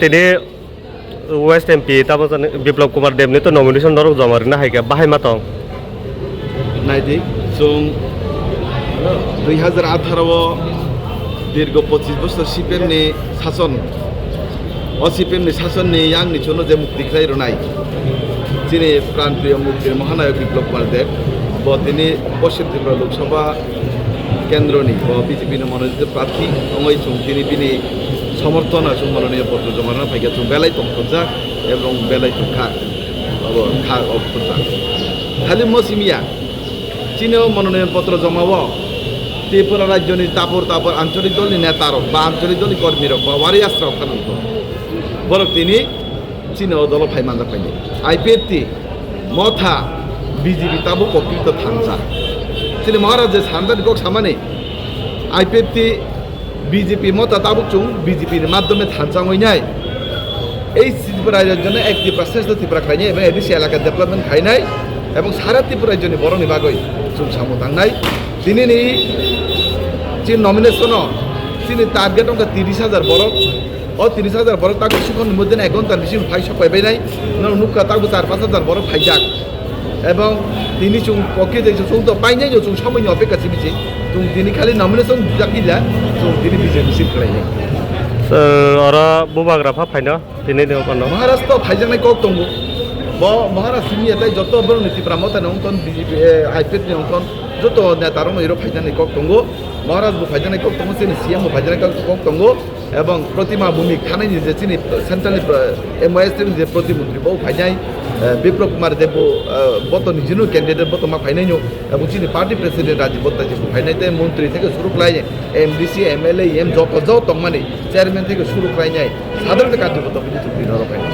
তিনি West MP তারপর বিপ্লব কুমার দেবনি তো নমিনেশন ধরক জমা না হাইকা বাহাই মাতং নাইদিক जों 2018 দীর্ঘ 25 বছর সিপিএমনি শাসন সিপিএমনি শাসননি आंनि জন্য যে মুক্তি খাই রনাই যিনি প্রাণপ্রিয় মুক্তির মহানায়ক বিপ্লব কুমার দেব তিনি পশ্চিম ত্রিপুরা লোকসভা কেন্দ্রনি বিজেপি মনোনীত প্রার্থী অঙ্গই जों তিনি বিনি সমর্থন আছে মনোনয়ন পত্র জমা না পাইকা जों বেলাই তংখজা এবং বেলাই খা খা অপখজা খালি মসিমিয়া চীনেও মনোনয়ন পত্র জমাবো ত্রিপুরা রাজ্যনি তাপর আঞ্চলিক দলনি নেতারক বা আঞ্চলিক দলনি কর্মীরক বা ওয়ারিয়াসরা অখানন্ত বরং তিনি চীনেও দল ফাইমানজা পাইনি আইপিএফটি মথা বিজেপি তাবো প্রকৃত থানসা তিনি মহারাজে সান্দানি কক সামানে আইপিএফটি বিজেপি মতা তাবো চুং বিজেপির মাধ্যমে থানসা হইনাই এই ত্রিপুরা রাজ্যের জন্য এক ত্রিপুরা শ্রেষ্ঠ ত্রিপুরা খাইনাই এবং এডিসি এলাকা ডেভেলপমেন্ট খাইনাই এবং সারা ত্রিপুরার জন্য বড় নিবাগই চুং সামু থাংনাই তিনি চীন নমিনেশন তিনি টার্গেট অঙ্কা 30,000 বরফ 30,000 বরফ তাকে সুখন মধ্যে এক ঘন্টার বেশি ফাই সকাইবাই নাই নুকা তাকে 4-5,000 বরফ ফাইজাক এবং তিনি চুং পক্ষে যে চুং তো পাইনাই চুং সময়নি অপেক্ষা চিবিছে চুং তিনি খালি নমিনেশন জাকিলা চুং তিনি বিজেপি সিট খাইনি ওরা বুবাগ্রাফা ফাইনা তিনি মহারাষ্ট্র ফাইজানাই কক দङ মহারাষ্ট্রনি এটাই যত বড় নীতিপ্রা মতা নংতন বিজেপি আইপিএফ নংতন যত নেতারং এরো ফাইজানাই কক দङ মহারাষ্ট্র ফাইজানাই কক দङ চিনি সিএম ফাইজানাই কক দङ এবং প্রতিমা ভূমি খানাইনি যে চিনি সেন্ট্রাল এমওএস যে প্রতিমন্ত্রী বউ ফাইনাই বিপ্লব কুমার দেব বত নিজের ক্যান্ডিডেট বত মা ফাইনাই এবং চিনি পার্টি প্রেসিডেন্ট রাজীব বত্তা যে ফাইনাইতে মন্ত্রী থেকে শুরু খাই এমডিসি এমএলএ এম যত তংমানি চেয়ারম্যান থেকে শুরু খাই সাধারণত কার্যকর্তা বুঝি চুক্তি ধরা ফাইনাই